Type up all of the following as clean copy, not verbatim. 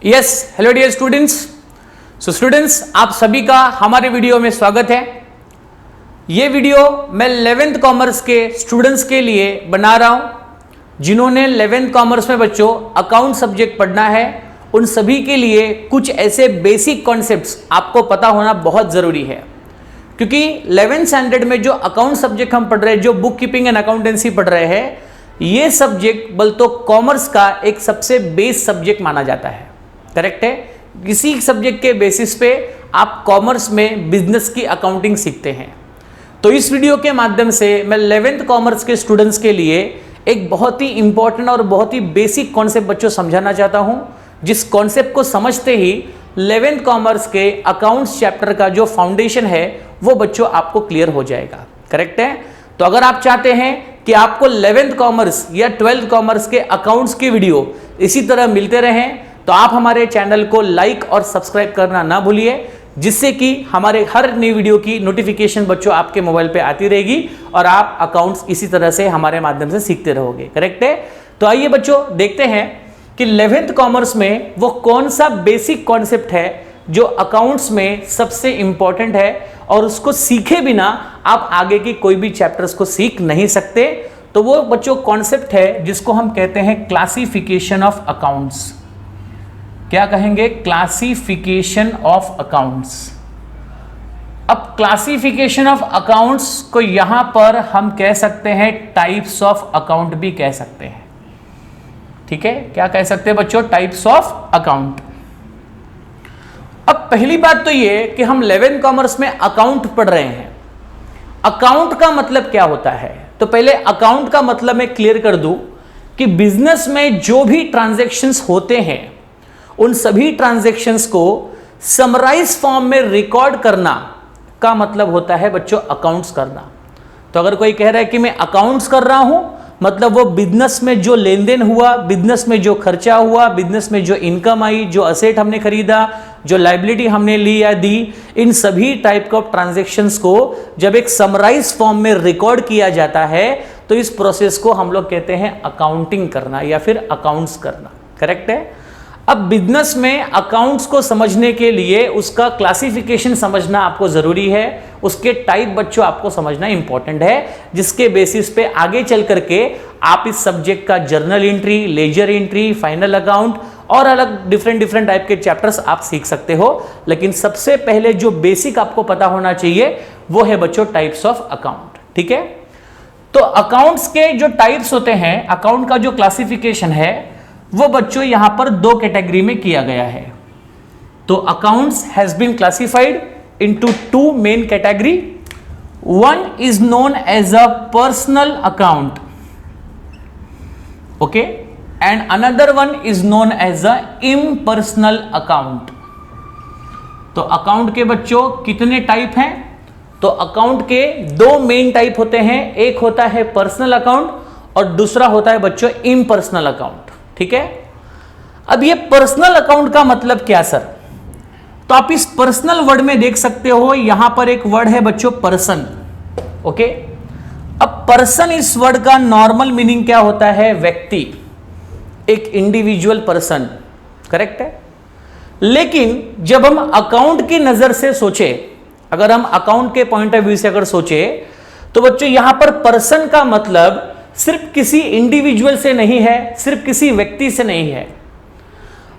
Yes, hello dear students. So students, आप सभी का हमारे वीडियो में स्वागत है। ये वीडियो मैं 11th कॉमर्स के स्टूडेंट्स के लिए बना रहा हूं जिन्होंने 11th कॉमर्स में बच्चों अकाउंट सब्जेक्ट पढ़ना है। उन सभी के लिए कुछ ऐसे बेसिक कॉन्सेप्ट्स आपको पता होना बहुत जरूरी है, क्योंकि 11th स्टैंडर्ड में जो अकाउंट सब्जेक्ट हम पढ़ रहे हैं, जो बुक कीपिंग एंड अकाउंटेंसी पढ़ रहे हैं, ये सब्जेक्ट बोल तो कॉमर्स का एक सबसे बेस सब्जेक्ट माना जाता है। करेक्ट है। किसी सब्जेक्ट के बेसिस पे आप कॉमर्स में बिजनेस की अकाउंटिंग सीखते हैं। तो इस वीडियो के माध्यम से मैं 11th कॉमर्स के स्टूडेंट्स के लिए एक बहुत ही इंपॉर्टेंट और बहुत ही बेसिक कॉन्सेप्ट बच्चों समझाना चाहता हूं, जिस कॉन्सेप्ट को समझते ही 11th कॉमर्स के अकाउंट्स चैप्टर का जो फाउंडेशन है वो बच्चों आपको क्लियर हो जाएगा। करेक्ट है। तो अगर आप चाहते हैं कि आपको 11th कॉमर्स या 12th कॉमर्स के अकाउंट्स की वीडियो इसी तरह मिलते रहें, तो आप हमारे चैनल को लाइक और सब्सक्राइब करना ना भूलिए, जिससे कि हमारे हर नई वीडियो की नोटिफिकेशन बच्चों आपके मोबाइल पे आती रहेगी और आप अकाउंट्स इसी तरह से हमारे माध्यम से सीखते रहोगे। करेक्ट है। तो आइए बच्चों देखते हैं कि 11th कॉमर्स में वो कौन सा बेसिक कॉन्सेप्ट है जो अकाउंट्स में सबसे इंपॉर्टेंट है और उसको सीखे बिना आप आगे की कोई भी चैप्टर्स को सीख नहीं सकते। तो वो बच्चों कॉन्सेप्ट है जिसको हम कहते हैं क्लासिफिकेशन ऑफ अकाउंट्स। क्या कहेंगे? Classification of accounts. अब क्लासिफिकेशन ऑफ अकाउंट्स को यहां पर हम कह सकते हैं टाइप्स ऑफ अकाउंट भी कह सकते हैं। ठीक है, क्या कह सकते हैं बच्चों? Types of account. अब पहली बात तो ये कि हम 11th कॉमर्स में अकाउंट पढ़ रहे हैं। अकाउंट का मतलब क्या होता है? तो पहले अकाउंट का मतलब मैं क्लियर कर दूं कि बिजनेस में जो भी ट्रांजैक्शंस होते हैं उन सभी ट्रांजैक्शंस को समराइज फॉर्म में रिकॉर्ड करना का मतलब होता है बच्चों अकाउंट्स करना। तो अगर कोई कह रहा है कि मैं अकाउंट्स कर रहा हूं, मतलब वो बिजनेस में जो लेन देन हुआ, बिजनेस में जो खर्चा हुआ, बिजनेस में जो इनकम आई, जो असेट हमने खरीदा, जो लायबिलिटी हमने ली या दी, इन सभी टाइप ऑफ ट्रांजैक्शंस को जब एक समराइज फॉर्म में रिकॉर्ड किया जाता है तो इस प्रोसेस को हम लोग कहते हैं अकाउंटिंग करना या फिर अकाउंट्स करना। करेक्ट है। अब बिजनेस में अकाउंट्स को समझने के लिए उसका क्लासिफिकेशन समझना आपको जरूरी है, उसके टाइप बच्चों आपको समझना इंपॉर्टेंट है, जिसके बेसिस पे आगे चल करके आप इस सब्जेक्ट का journal entry, ledger entry, final account और अलग डिफरेंट टाइप के चैप्टर्स आप सीख सकते हो। लेकिन सबसे पहले जो बेसिक आपको पता होना चाहिए वो है बच्चों टाइप्स ऑफ अकाउंट। ठीक है। तो अकाउंट्स के जो टाइप्स होते हैं, अकाउंट का जो क्लासिफिकेशन है वो बच्चों यहां पर दो कैटेगरी में किया गया है। तो accounts has been classified into two main category. One is known as a personal account, okay, and another one is known as a impersonal account. तो अकाउंट के बच्चों कितने टाइप हैं? तो अकाउंट के दो मेन टाइप होते हैं, एक होता है पर्सनल अकाउंट और दूसरा होता है बच्चों इम्पर्सनल अकाउंट। ठीक है। अब ये पर्सनल अकाउंट का मतलब क्या सर? तो आप इस पर्सनल वर्ड में देख सकते हो, यहां पर एक वर्ड है बच्चों पर्सन। ओके। अब पर्सन इस वर्ड का नॉर्मल मीनिंग क्या होता है? व्यक्ति, एक इंडिविजुअल पर्सन। करेक्ट है। लेकिन जब हम अकाउंट की नजर से सोचे, अगर हम अकाउंट के पॉइंट ऑफ व्यू से अगर सोचे, तो बच्चों यहां पर पर्सन का मतलब सिर्फ किसी इंडिविजुअल से नहीं है, सिर्फ किसी व्यक्ति से नहीं है।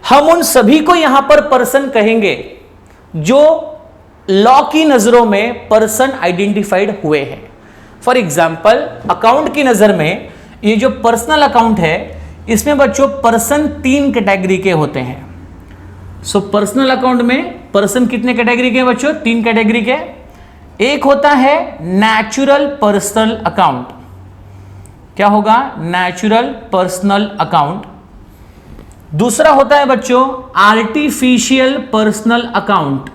हम उन सभी को यहां पर पर्सन कहेंगे जो लॉ की नजरों में पर्सन आइडेंटिफाइड हुए हैं। फॉर एग्जाम्पल, अकाउंट की नजर में ये जो पर्सनल अकाउंट है, इसमें बच्चों पर्सन तीन कैटेगरी के होते हैं। सो पर्सनल अकाउंट में पर्सन कितने कैटेगरी के बच्चों? तीन कैटेगरी के। एक होता है नेचुरल पर्सनल अकाउंट। क्या होगा? Natural personal account. दूसरा होता है बच्चों आर्टिफिशियल पर्सनल अकाउंट।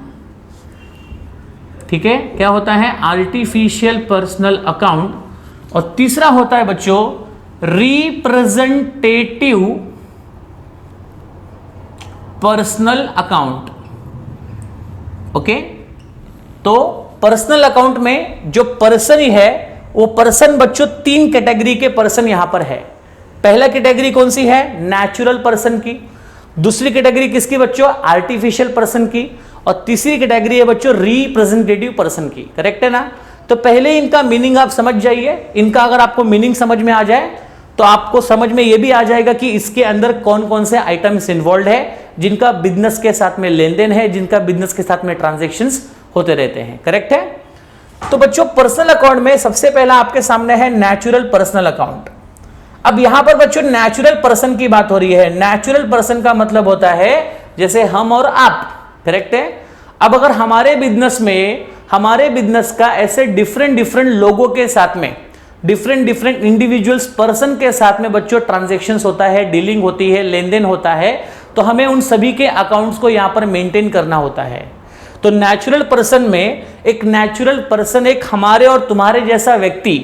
ठीक है, क्या होता है? Artificial personal account. और तीसरा होता है बच्चों रिप्रेजेंटेटिव पर्सनल अकाउंट। ओके। तो पर्सनल अकाउंट में जो पर्सन ही है वो पर्सन बच्चों तीन कैटेगरी के पर्सन यहां पर है। पहला कैटेगरी कौन सी है? नेचुरल पर्सन की। दूसरी कैटेगरी किसकी बच्चों? आर्टिफिशियल पर्सन की। और तीसरी कैटेगरी है बच्चों रिप्रेजेंटेटिव पर्सन की। करेक्ट है ना? तो पहले इनका मीनिंग आप समझ जाइए। इनका अगर आपको मीनिंग समझ में आ जाए तो आपको समझ में यह भी आ जाएगा कि इसके अंदर कौन कौन से आइटम्स इन्वॉल्व है जिनका बिजनेस के साथ में लेन देन है, जिनका बिजनेस के साथ में ट्रांजैक्शंस होते रहते हैं। करेक्ट है? तो बच्चों पर्सनल अकाउंट में सबसे पहला आपके सामने है नेचुरल पर्सनल अकाउंट। अब यहां पर बच्चों नेचुरल पर्सन की बात हो रही है। नेचुरल पर्सन का मतलब होता है जैसे हम और आप। करेक्ट है? अब अगर हमारे बिजनेस का ऐसे डिफरेंट लोगों के साथ में, डिफरेंट इंडिविजुअल्स पर्सन के साथ में बच्चों ट्रांजैक्शंस होता है, डीलिंग होती है, लेन देन होता है, तो हमें उन सभी के अकाउंट्स को यहां पर मेंटेन करना होता है। तो नेचुरल पर्सन में एक नेचुरल पर्सन एक हमारे और तुम्हारे जैसा व्यक्ति,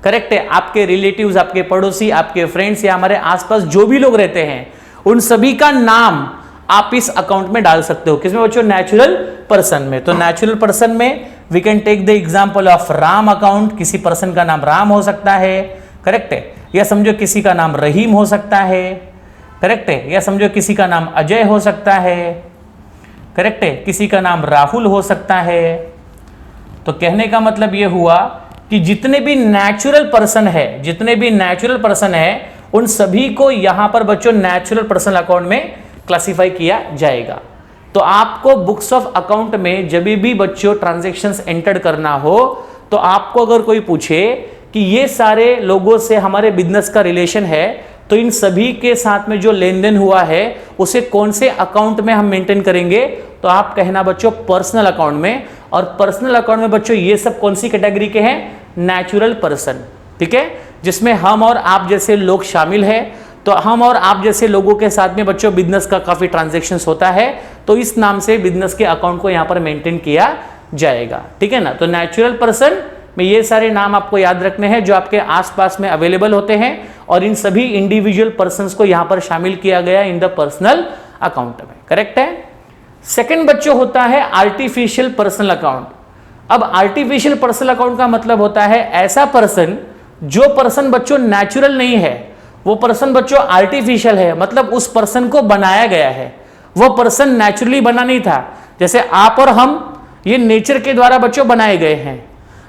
करेक्ट है, आपके रिलेटिव्स, आपके पड़ोसी, आपके फ्रेंड्स या हमारे आसपास जो भी लोग रहते हैं उन सभी का नाम आप इस अकाउंट में डाल सकते हो। किसमें बच्चों? नेचुरल पर्सन में। तो नेचुरल पर्सन में we can take the example of Ram account. किसी पर्सन का नाम राम हो सकता है। करेक्ट है? या समझो किसी का नाम रहीम हो सकता है। करेक्ट है? या समझो किसी का नाम अजय हो सकता है। करेक्ट है? किसी का नाम राहुल हो सकता है। तो कहने का मतलब यह हुआ कि जितने भी नेचुरल पर्सन है उन सभी को यहां पर बच्चों नेचुरल पर्सनल अकाउंट में क्लासिफाई किया जाएगा। तो आपको बुक्स ऑफ अकाउंट में जब भी बच्चों ट्रांजैक्शंस एंटर करना हो तो आपको अगर कोई पूछे कि ये सारे लोगों से हमारे बिजनेस का रिलेशन है तो इन सभी के साथ में जो लेन देन हुआ है उसे कौन से अकाउंट में हम मेंटेन करेंगे, तो आप कहना बच्चों पर्सनल अकाउंट में। और पर्सनल अकाउंट में बच्चों ये सब कौन सी कैटेगरी के हैं? Natural person. ठीक है? जिसमें हम और आप जैसे लोग शामिल हैं। तो हम और आप जैसे लोगों के साथ में बच्चों बिजनेस का काफी ट्रांजैक्शंस होता है, तो इस नाम से बिजनेस के अकाउंट को यहां पर मेंटेन किया जाएगा। ठीक है ना? तो नेचुरल पर्सन में ये सारे नाम आपको याद रखने हैं जो आपके आसपास में अवेलेबल होते हैं और इन सभी इंडिविजुअल पर्संस को यहां पर शामिल किया गया इन द पर्सनल अकाउंट में। करेक्ट है? सेकंड बच्चों होता है आर्टिफिशियल पर्सनल अकाउंट। अब आर्टिफिशियल पर्सनल अकाउंट का मतलब होता है ऐसा पर्सन, जो पर्सन बच्चों नेचुरल नहीं है, वो पर्सन बच्चों आर्टिफिशियल है, मतलब उस पर्सन को बनाया गया है। वो पर्सन नेचुरली बना नहीं था। जैसे आप और हम ये नेचर के द्वारा बच्चों बनाए गए हैं,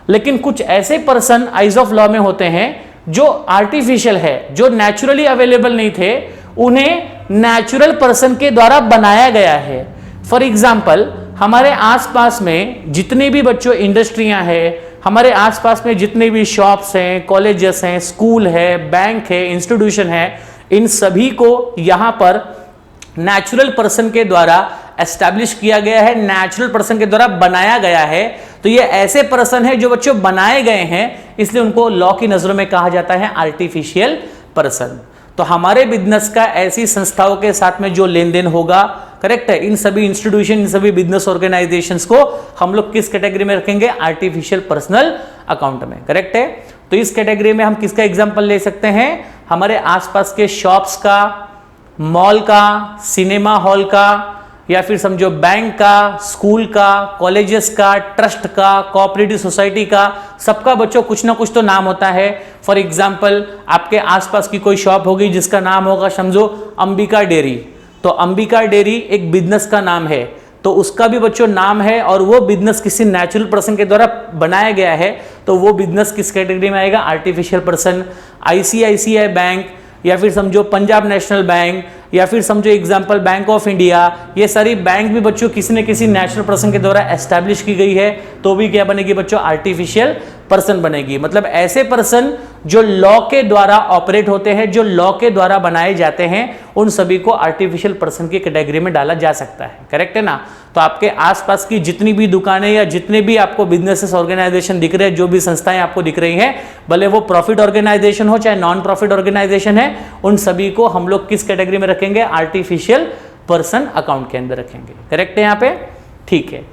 लेकिन कुछ ऐसे पर्सन आइज ऑफ लॉ में होते हैं जो आर्टिफिशियल है, जो नेचुरली अवेलेबल नहीं थे, उन्हें नेचुरल पर्सन के द्वारा बनाया गया है। फॉर एग्जाम्पल हमारे आसपास में जितने भी बच्चों इंडस्ट्रियां हैं, हमारे आसपास में जितने भी शॉप्स हैं, कॉलेजेस हैं, स्कूल है, बैंक है, इंस्टीट्यूशन है, इन सभी को यहां पर नेचुरल पर्सन के द्वारा एस्टैब्लिश किया गया है, नेचुरल पर्सन के द्वारा बनाया गया है। तो ये ऐसे पर्सन है जो बच्चों बनाए गए हैं, इसलिए उनको लॉ की नजरों में कहा जाता है आर्टिफिशियल पर्सन। तो हमारे बिजनेस का ऐसी संस्थाओं के साथ में जो लेन देन होगा, करेक्ट है, इन सभी इंस्टीट्यूशन, इन सभी बिजनेस ऑर्गेनाइजेशंस को हम लोग किस कैटेगरी में रखेंगे? आर्टिफिशियल पर्सनल अकाउंट में। करेक्ट है? तो इस कैटेगरी में हम किसका एग्जांपल ले सकते हैं? हमारे आसपास के शॉप्स का, मॉल का, सिनेमा हॉल का, या फिर समझो बैंक का, स्कूल का, कॉलेजेस का, ट्रस्ट का, कोऑपरेटिव सोसाइटी का, सबका बच्चों कुछ ना कुछ तो नाम होता है। फॉर एग्जांपल आपके आसपास की कोई शॉप होगी जिसका नाम होगा समझो अंबिका डेयरी, तो अंबिका डेयरी एक बिजनेस का नाम है, तो उसका भी बच्चों नाम है और वो बिजनेस किसी नेचुरल पर्सन के द्वारा बनाया गया है, तो वो बिजनेस किस कैटेगरी में आएगा? Artificial person. आईसीआईसीआई बैंक, या फिर समझो पंजाब नेशनल बैंक, या फिर समझो एग्जांपल बैंक ऑफ इंडिया, ये सारी बैंक भी बच्चों किसी न किसी नेचुरल पर्सन के द्वारा एस्टैब्लिश की गई है, तो भी क्या बनेगी बच्चों? आर्टिफिशियल पर्सन बनेगी। मतलब ऐसे पर्सन जो लॉ के द्वारा ऑपरेट होते हैं, जो लॉ के द्वारा बनाए जाते हैं, उन सभी को आर्टिफिशियल पर्सन की कैटेगरी में डाला जा सकता है। करेक्ट है ना? तो आपके आसपास की जितनी भी दुकानें या जितने भी आपको बिजनेसेस ऑर्गेनाइजेशन दिख रहे हैं, जो भी संस्थाएं आपको दिख रही हैं, भले वो प्रॉफिट ऑर्गेनाइजेशन हो चाहे नॉन प्रॉफिट ऑर्गेनाइजेशन है, उन सभी को हम लोग किस कैटेगरी में रखेंगे? आर्टिफिशियल पर्सन अकाउंट के अंदर रखेंगे। करेक्ट है यहाँ पे? ठीक है।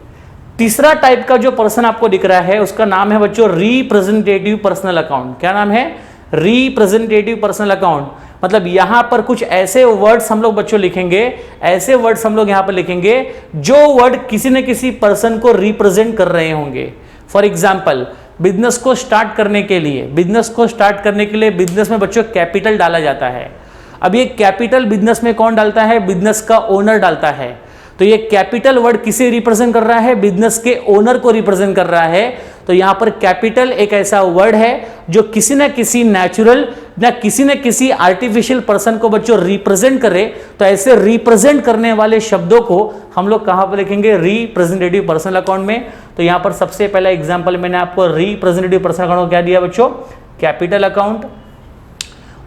तीसरा टाइप का जो पर्सन आपको दिख रहा है उसका नाम है बच्चों रिप्रेजेंटेटिव पर्सनल अकाउंट। क्या नाम है? Representative personal account. मतलब यहां पर कुछ ऐसे वर्ड्स हम लोग बच्चों लिखेंगे, ऐसे वर्ड्स हम लोग यहां पर लिखेंगे जो वर्ड किसी न किसी पर्सन को रिप्रेजेंट कर रहे होंगे। फॉर एग्जाम्पल बिजनेस को स्टार्ट करने के लिए बिजनेस में बच्चों कैपिटल डाला जाता है। अब ये कैपिटल बिजनेस में कौन डालता है? बिजनेस का ओनर डालता है। तो ये कैपिटल वर्ड किसे रिप्रेजेंट कर रहा है? बिजनेस के ओनर को रिप्रेजेंट कर रहा है। तो यहां पर कैपिटल एक ऐसा वर्ड है जो किसी ना किसी नेचुरल या किसी न किसी आर्टिफिशियल पर्सन को बच्चों रिप्रेजेंट करे। तो ऐसे रिप्रेजेंट करने वाले शब्दों को हम लोग कहां पर लिखेंगे? रिप्रेजेंटेटिव पर्सनल अकाउंट में। तो यहां पर सबसे पहला एग्जांपल मैंने आपको रिप्रेजेंटेटिव पर्सनल अकाउंट को क्या दिया बच्चों? Capital account.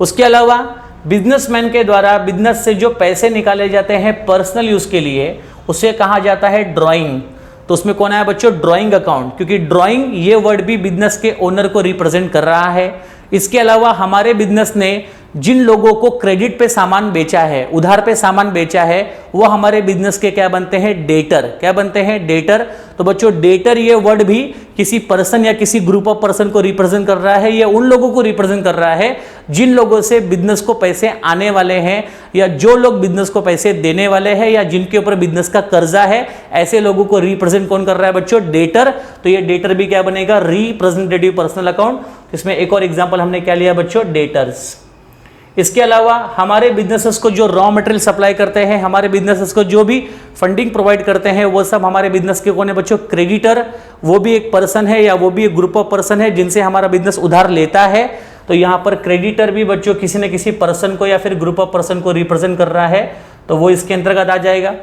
उसके अलावा बिजनेसमैन के द्वारा बिजनेस से जो पैसे निकाले जाते हैं पर्सनल यूज के लिए, उसे कहा जाता है ड्राइंग। तो उसमें कौन आया बच्चों? ड्राइंग अकाउंट, क्योंकि ड्राइंग ये वर्ड भी बिजनेस के ओनर को रिप्रेजेंट कर रहा है। इसके अलावा हमारे बिजनेस ने जिन लोगों को क्रेडिट पे सामान बेचा है, उधार पे सामान बेचा है, वो हमारे बिजनेस के क्या बनते हैं? डेटर। क्या बनते हैं? डेटर। तो बच्चों डेटर ये वर्ड भी किसी पर्सन या किसी ग्रुप ऑफ पर्सन को रिप्रेजेंट कर रहा है, या उन लोगों को रिप्रेजेंट कर रहा है जिन लोगों से बिजनेस को पैसे आने वाले हैं, या जो लोग बिजनेस को पैसे देने वाले हैं, या जिनके ऊपर बिजनेस का कर्जा है, ऐसे लोगों को रिप्रेजेंट कौन कर रहा है बच्चों? डेटर। तो ये डेटर भी क्या बनेगा? Representative personal account. इसमें एक और एग्जांपल हमने क्या लिया बच्चों? डेटर्स। इसके अलावा हमारे बिजनेसेस को जो रॉ मटेरियल सप्लाई करते हैं, हमारे बिजनेसेस को जो भी फंडिंग प्रोवाइड करते हैं, वो सब हमारे बिजनेस के कौन है बच्चों? क्रेडिटर। वो भी एक पर्सन है या वो भी एक ग्रुप ऑफ पर्सन है जिनसे हमारा बिजनेस उधार लेता है। तो यहां पर क्रेडिटर भी बच्चों किसी न किसी पर्सन को या फिर ग्रुप ऑफ पर्सन को रिप्रेजेंट कर रहा है, तो वो इसके अंतर्गत आ जाएगा।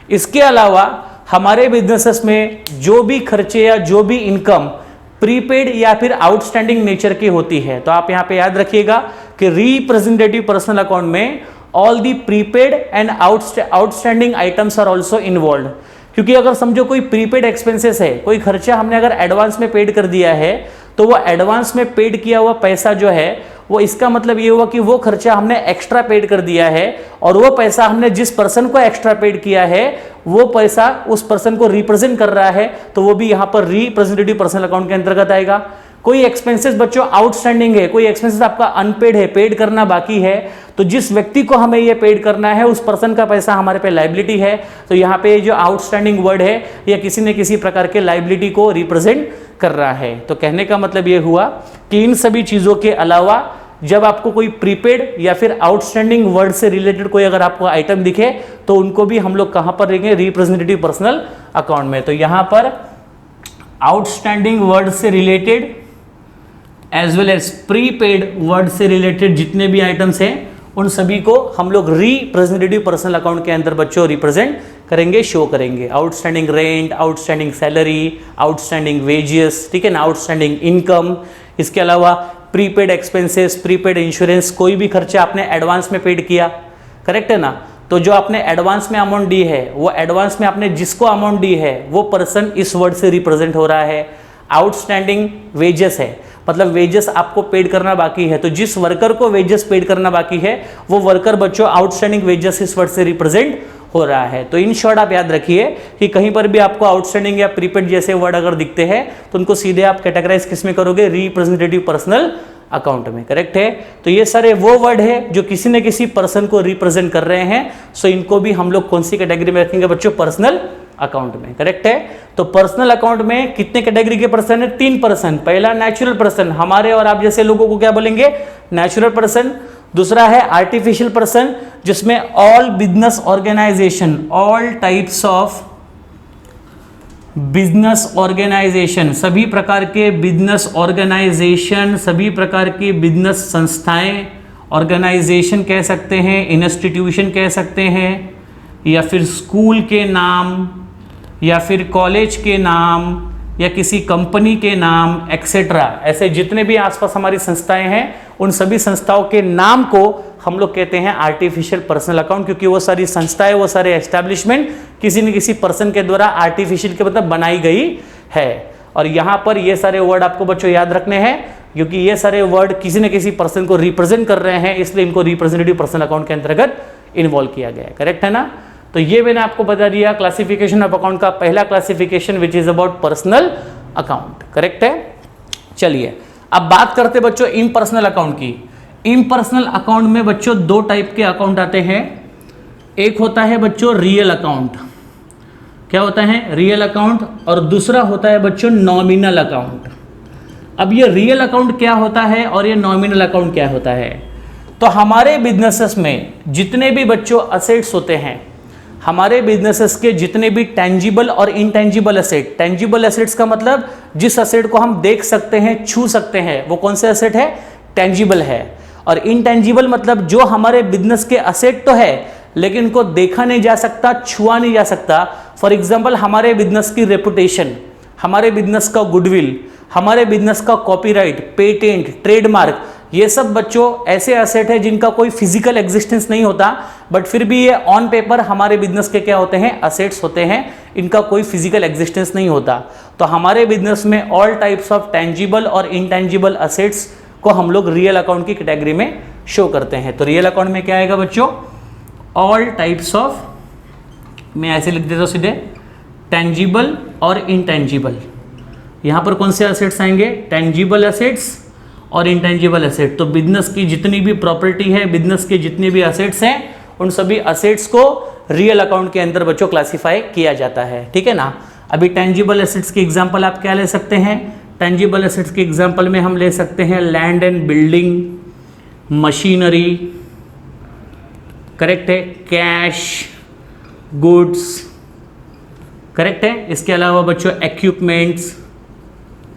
इसके अलावा हमारे बिजनेसेस में जो भी खर्चे या जो भी इनकम प्रीपेड या फिर आउटस्टैंडिंग नेचर की होती है, तो आप यहां पे याद रखिएगा कि रिप्रेजेंटेटिव पर्सनल अकाउंट में all the prepaid and outstanding items are also involve. क्योंकि अगर समझो कोई प्रीपेड एक्सपेंसेस है, कोई खर्चा हमने अगर एडवांस में पेड कर दिया है, तो वो एडवांस में पेड किया हुआ पैसा जो है वो, इसका मतलब ये हुआ कि वो खर्चा हमने एक्स्ट्रा पेड कर दिया है, और वो पैसा हमने जिस पर्सन को एक्स्ट्रा पेड किया है वो पैसा उस पर्सन को रिप्रेजेंट कर रहा है, तो वो भी यहां पर रिप्रेजेंटेटिव पर्सनल अकाउंट के अंतर्गत आएगा। कोई एक्सपेंसेस बच्चों आउटस्टैंडिंग है, कोई एक्सपेंसेस आपका अनपेड है, पेड करना बाकी है, तो जिस व्यक्ति को हमें ये पेड करना है उस पर्सन का पैसा हमारे पे लायबिलिटी है। तो यहाँ पे जो आउटस्टैंडिंग वर्ड है या किसी न किसी प्रकार के लायबिलिटी को रिप्रेजेंट कर रहा है। तो कहने का मतलब ये हुआ कि इन सभी चीजों के अलावा जब आपको कोई प्रीपेड या फिर आउटस्टैंडिंग वर्ड से रिलेटेड कोई अगर आपको आइटम दिखे, तो उनको भी हम लोग कहां पर लेंगे? रिप्रेजेंटेटिव पर्सनल अकाउंट में। तो यहां पर आउटस्टैंडिंग वर्ड से related as well as prepaid word से रिलेटेड जितने भी आइटम्स हैं, उन सभी को हम लोग रिप्रेजेंटेटिव पर्सनल अकाउंट के अंदर बच्चों रिप्रेजेंट करेंगे, शो करेंगे। Outstanding rent, outstanding salary, outstanding wages, ठीक है ना, आउटस्टैंडिंग इनकम। इसके अलावा प्रीपेड एक्सपेंसेस, प्रीपेड इंश्योरेंस, कोई भी खर्चा आपने एडवांस में पेड किया, करेक्ट है ना, तो जो आपने एडवांस में अमाउंट दी है, वो एडवांस में आपने जिसको अमाउंट दी है वो पर्सन इस वर्ड से रिप्रेजेंट हो रहा है। आउटस्टैंडिंग वेजेस है, मतलब वेजेस आपको पेड करना बाकी है, तो जिस वर्कर को वेजेस पेड करना बाकी है वो वर्कर बच्चों आउटस्टैंडिंग वेजेस इस वर्ड से रिप्रेजेंट हो रहा है। तो इन शॉर्ट आप याद रखिए कि कहीं पर भी आपको आउटस्टैंडिंग या प्रीपेड जैसे वर्ड अगर दिखते हैं तो उनको सीधे आप कैटेगराइज किस में करोगे? रिप्रेजेंटेटिव पर्सनल अकाउंट में, करेक्ट है। तो ये सारे वो वर्ड है जो किसी न किसी पर्सन को रिप्रेजेंट कर रहे हैं, सो इनको भी हम लोग कौन सी कैटेगरी में रखेंगे बच्चों? पर्सनल अकाउंट में, करेक्ट है। तो पर्सनल अकाउंट में कितने कैटेगरी के पर्सन है? 3 पर्सन। पहला नेचुरल पर्सन, हमारे और आप जैसे लोगों को क्या बोलेंगे? Natural person. दूसरा है आर्टिफिशियल पर्सन, जिसमें all business organisation, all types of business organisation, सभी प्रकार के बिजनेस ऑर्गेनाइजेशन, सभी प्रकार की बिजनेस संस्थाएं, ऑर्गेनाइजेशन कह सकते हैं, इंस्टीट्यूशन कह सकते हैं, या फिर स्कूल के नाम, या फिर कॉलेज के नाम, या किसी कंपनी के नाम, एक्सेट्रा, ऐसे जितने भी आसपास हमारी संस्थाएं हैं उन सभी संस्थाओं के नाम को हम लोग कहते हैं आर्टिफिशियल पर्सनल अकाउंट, क्योंकि वो सारी संस्थाएं, वो सारे एस्टैब्लिशमेंट किसी न किसी पर्सन के द्वारा आर्टिफिशियल के मतलब बनाई गई है। और यहाँ पर ये सारे वर्ड आपको बच्चों याद रखने हैं, क्योंकि ये सारे वर्ड किसी न किसी पर्सन को रिप्रेजेंट कर रहे हैं, इसलिए इनको रिप्रेजेंटेटिव पर्सनल अकाउंट के अंतर्गत इन्वॉल्व किया गया है, करेक्ट है ना। तो ये मैंने आपको बता दिया क्लासिफिकेशन ऑफ अकाउंट का पहला classification which is about personal account, correct है। चलिए अब बात करते बच्चों इम्पर्सनल अकाउंट की। इम्पर्सनल अकाउंट में बच्चों 2 टाइप के अकाउंट आते हैं। एक होता है बच्चों रियल अकाउंट, क्या होता है? Real account. और दूसरा होता है बच्चों नॉमिनल अकाउंट। अब ये रियल अकाउंट क्या होता है और ये नॉमिनल अकाउंट क्या होता है? तो हमारे बिजनेसेस में जितने भी बच्चों असेट्स होते हैं, हमारे बिजनेसेस के जितने भी टेंजिबल और इनटेंजिबल एसेट, टेंजिबल एसेट्स का मतलब जिस एसेट को हम देख सकते हैं, छू सकते हैं, वो कौन से एसेट है? टेंजिबल है। और इनटेंजिबल मतलब जो हमारे बिजनेस के एसेट तो है लेकिन उनको देखा नहीं जा सकता, छुआ नहीं जा सकता। फॉर एग्जाम्पल हमारे बिजनेस की रेपुटेशन, हमारे बिजनेस का गुडविल, हमारे बिजनेस का कॉपीराइट, पेटेंट, ट्रेडमार्क, ये सब बच्चों ऐसे एसेट है जिनका कोई फिजिकल एग्जिस्टेंस नहीं होता, बट फिर भी ये ऑन पेपर हमारे बिजनेस के क्या होते हैं? एसेट्स होते हैं, इनका कोई फिजिकल एग्जिस्टेंस नहीं होता। तो हमारे बिजनेस में ऑल टाइप्स ऑफ टेंजिबल और इनटेंजिबल एसेट्स को हम लोग रियल अकाउंट की कैटेगरी में शो करते हैं। तो रियल अकाउंट में क्या आएगा बच्चों? ऑल टाइप्स ऑफ, मैं ऐसे लिख देता हूं सीधे, टेंजिबल और इनटेंजिबल। यहां पर कौन से एसेट्स आएंगे? टेंजिबल एसेट्स और इनटेंजिबल एसेट। तो बिजनेस की जितनी भी प्रॉपर्टी है, बिजनेस के जितने भी एसेट्स हैं, उन सभी एसेट्स को रियल अकाउंट के अंदर बच्चों क्लासिफाई किया जाता है। ठीक है ना। अभी टेंजिबल एसेट्स की एग्जांपल आप क्या ले सकते हैं? टेंजिबल एसेट्स के एग्जांपल में हम ले सकते हैं land and building, machinery, correct है, कैश, गुड्स, करेक्ट है। इसके अलावा बच्चों इक्विपमेंट्स,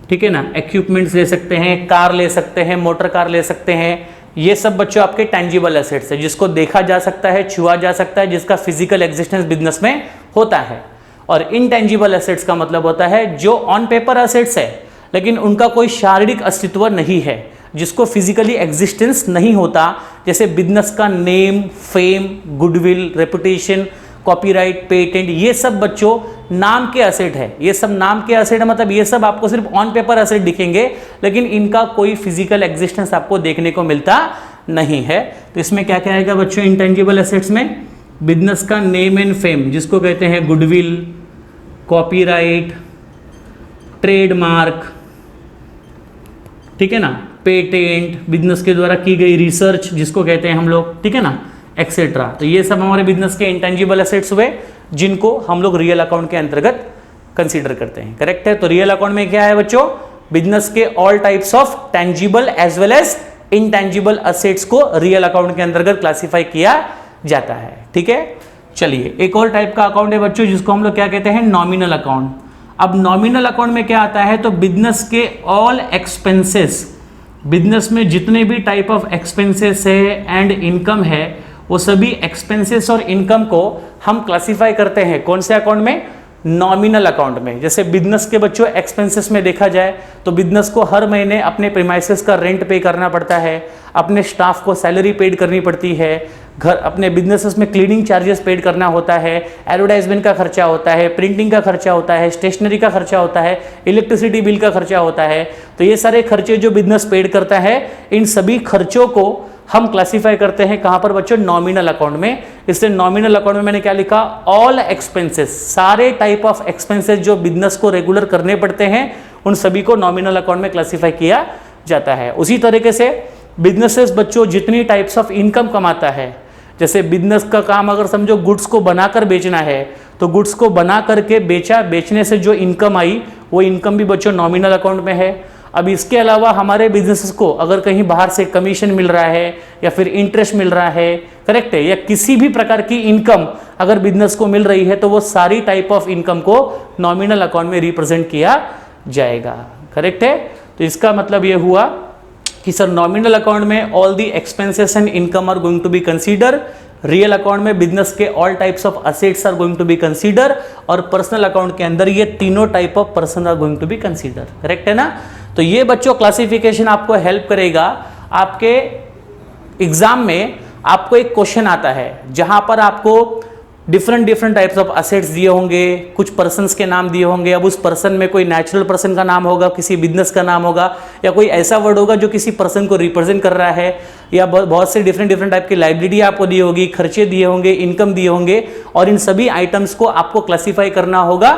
ठीक है ना, इक्विपमेंट्स ले सकते हैं, कार ले सकते हैं, मोटर कार ले सकते हैं। ये सब बच्चों आपके टेंजिबल एसेट्स है, जिसको देखा जा सकता है, छुआ जा सकता है, जिसका फिजिकल एग्जिस्टेंस बिजनेस में होता है। और इनटेंजिबल एसेट्स का मतलब होता है जो ऑन पेपर एसेट्स है लेकिन उनका कोई शारीरिक अस्तित्व नहीं है, जिसको फिजिकली एग्जिस्टेंस नहीं होता, जैसे बिजनेस का name, fame, goodwill, reputation, copyright, patent, ये सब बच्चों नाम के एसेट है। ये सब नाम के एसेट है, मतलब ये सब आपको सिर्फ ऑन पेपर एसेट दिखेंगे लेकिन इनका कोई फिजिकल एग्जिस्टेंस आपको देखने को मिलता नहीं है। तो इसमें क्या क्या आएगा बच्चों? इंटेंजिबल एसेट्स में बिजनेस का नेम एंड फेम, जिसको कहते हैं गुडविल, कॉपीराइट, ट्रेडमार्क, ठीक है ना, पेटेंट, बिजनेस के द्वारा की गई रिसर्च जिसको कहते हैं हम लोग, ठीक है ना, एक्सेट्रा। तो ये सब हमारे बिजनेस के इंटेंजिबल एसेट्स हुए जिनको हम लोग रियल अकाउंट के अंतर्गत कंसीडर करते हैं। करेक्ट है। तो रियल अकाउंट में क्या है बच्चों? बिजनेस के all types of tangible as well as intangible assets को रियल अकाउंट के अंतर्गत क्लासिफाई किया जाता है। ठीक है। चलिए, एक और टाइप का अकाउंट है बच्चों जिसको हम लोग क्या कहते हैं? Nominal account. अब नॉमिनल अकाउंट में क्या आता है? तो बिजनेस के ऑल एक्सपेंसेस, बिजनेस में जितने भी टाइप ऑफ एक्सपेंसेस है एंड इनकम है, वो सभी एक्सपेंसेस और इनकम को हम क्लासिफाई करते हैं कौन से अकाउंट में? नॉमिनल अकाउंट में। जैसे बिजनेस के बच्चों एक्सपेंसेस में देखा जाए तो बिजनेस को हर महीने अपने प्रीमाइसेस का रेंट पे करना पड़ता है, अपने स्टाफ को सैलरी पेड करनी पड़ती है, घर अपने बिजनेसेस में क्लीनिंग चार्जेस पेड करना होता है, एडवर्टाइजमेंट का खर्चा होता है, प्रिंटिंग का खर्चा होता है, स्टेशनरी का खर्चा होता है, इलेक्ट्रिसिटी बिल का खर्चा होता है। तो ये सारे खर्चे जो बिजनेस पेड करता है, इन सभी खर्चों को हम क्लासिफाई करते हैं कहां पर बच्चों? नॉमिनल अकाउंट में। इसलिए नॉमिनल अकाउंट में मैंने क्या लिखा? ऑल एक्सपेंसेस, सारे टाइप ऑफ एक्सपेंसेस जो बिजनेस को रेगुलर करने पड़ते हैं, उन सभी को नॉमिनल अकाउंट में क्लासिफाई किया जाता है। उसी तरीके से बिजनेसेस बच्चों जितनी टाइप्स ऑफ इनकम कमाता है, जैसे बिजनेस का काम अगर समझो गुड्स को बनाकर बेचना है, तो गुड्स को बना करके बेचा, बेचने से जो इनकम आई वो इनकम भी बच्चों नॉमिनल अकाउंट में है। अब इसके अलावा हमारे बिजनेसेस को अगर कहीं बाहर से कमीशन मिल रहा है या फिर इंटरेस्ट मिल रहा है, करेक्ट है, या किसी भी प्रकार की इनकम अगर बिजनेस को मिल रही है, तो वो सारी टाइप ऑफ इनकम को नॉमिनल अकाउंट में रिप्रेजेंट किया जाएगा। करेक्ट है। तो इसका मतलब ये हुआ कि सर नॉमिनल अकाउंट में all the expenses and income are going to be consider, real account में बिजनेस के all types of assets are going to be consider, और पर्सनल अकाउंट के अंदर ये तीनों type of person are going to be consider. Correct है ना। तो ये बच्चों क्लासिफिकेशन आपको हेल्प करेगा। आपके एग्जाम में आपको एक क्वेश्चन आता है जहां पर आपको डिफरेंट टाइप्स ऑफ असेट्स दिए होंगे, कुछ पर्सन्स के नाम दिए होंगे। अब उस पर्सन में कोई नेचुरल पर्सन का नाम होगा, किसी बिजनेस का नाम होगा, या कोई ऐसा वर्ड होगा जो किसी पर्सन को रिप्रेजेंट कर रहा है, या बहुत से डिफरेंट टाइप की लाइबिलिटी आपको दी होगी, खर्चे दिए होंगे, इनकम दिए होंगे, और इन सभी आइटम्स को आपको क्लासिफाई करना होगा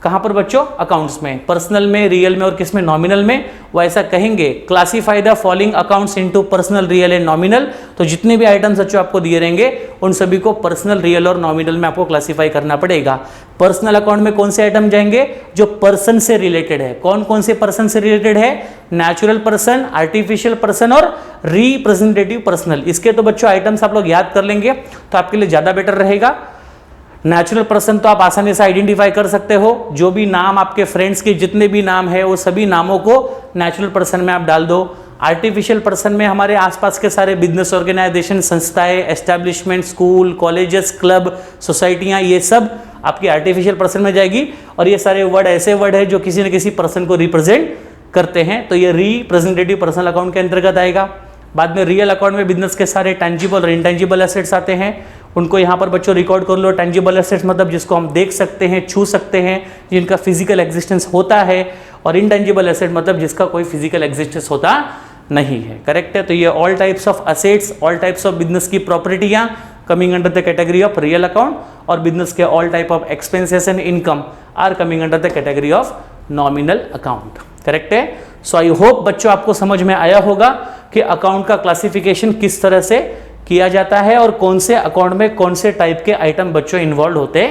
कहाँ पर बच्चों? अकाउंट्स में, पर्सनल में, रियल में और किस में? नॉमिनल में। वो ऐसा कहेंगे classify the following accounts into personal, real and nominal. तो जितने भी आइटम्स बच्चों आपको दिए रहेंगे उन सभी को पर्सनल, रियल और नॉमिनल में आपको क्लासीफाई करना पड़ेगा। पर्सनल अकाउंट में कौन से आइटम जाएंगे? जो पर्सन से रिलेटेड है। कौन कौन से पर्सन से रिलेटेड है? नेचुरल पर्सन, आर्टिफिशियल पर्सन और रिप्रेजेंटेटिव पर्सनल। इसके तो बच्चों आइटम्स आप लोग याद कर लेंगे तो आपके लिए ज्यादा बेटर रहेगा। नेचुरल पर्सन तो आप आसानी से आइडेंटिफाई कर सकते हो, जो भी नाम आपके फ्रेंड्स के जितने भी नाम है वो सभी नामों को नेचुरल पर्सन में आप डाल दो। आर्टिफिशियल पर्सन में हमारे आसपास के सारे बिजनेस ऑर्गेनाइजेशन, संस्थाएं, एस्टैब्लिशमेंट, स्कूल, कॉलेजेस, क्लब, सोसाइटियां, ये सब आपकी आर्टिफिशियल पर्सन में जाएगी। और ये सारे वर्ड ऐसे वर्ड है जो किसी न किसी पर्सन को रिप्रेजेंट करते हैं, तो ये रिप्रेजेंटेटिव पर्सनल अकाउंट के अंतर्गत आएगा। बाद में रियल अकाउंट में बिजनेस के सारे टेंजिबल और इनटेंजिबल एसेट्स आते हैं, उनको यहाँ पर बच्चों रिकॉर्ड कर लो। टेंजिबल एसेट्स मतलब जिसको हम देख सकते हैं, छू सकते हैं, जिनका फिजिकल एग्जिस्टेंस होता है, और इनटेंजिबल एसेट मतलब जिसका कोई फिजिकल एग्जिस्टेंस होता नहीं है। करेक्ट है? तो ये all types of assets, all types of business की प्रॉपर्टियां coming under the category of real account, और बिजनेस के all type of expenses and income are coming under the category of nominal account. Correct है? So I hope बच्चों आपको समझ में आया होगा कि अकाउंट का क्लासिफिकेशन किस तरह से किया जाता है और कौन से अकाउंट में कौन से टाइप के आइटम बच्चों इन्वॉल्व होते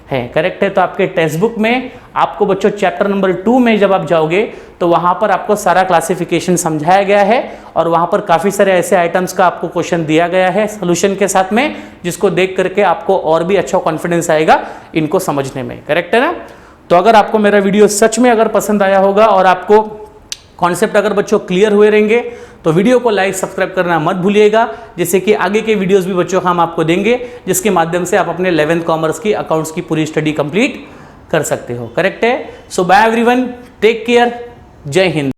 हैं। करेक्ट है? तो आपके टेक्स्ट बुक में आपको बच्चों चैप्टर नंबर 2 में जब आप जाओगे तो वहां पर आपको सारा क्लासिफिकेशन समझाया गया है, और वहां पर काफी सारे ऐसे आइटम्स का आपको क्वेश्चन दिया गया है सोल्यूशन के साथ में, जिसको देख करके आपको और भी अच्छा कॉन्फिडेंस आएगा इनको समझने में। करेक्ट है ना? तो अगर आपको मेरा वीडियो सच में अगर पसंद आया होगा और आपको कॉन्सेप्ट अगर बच्चों क्लियर हुए रहेंगे तो वीडियो को लाइक, सब्सक्राइब करना मत भूलिएगा, जिससे कि आगे के वीडियोस भी बच्चों हम आपको देंगे, जिसके माध्यम से आप अपने 11th कॉमर्स की अकाउंट्स की पूरी स्टडी कंप्लीट कर सकते हो। करेक्ट है? सो बाय एवरीवन, टेक केयर, जय हिंद।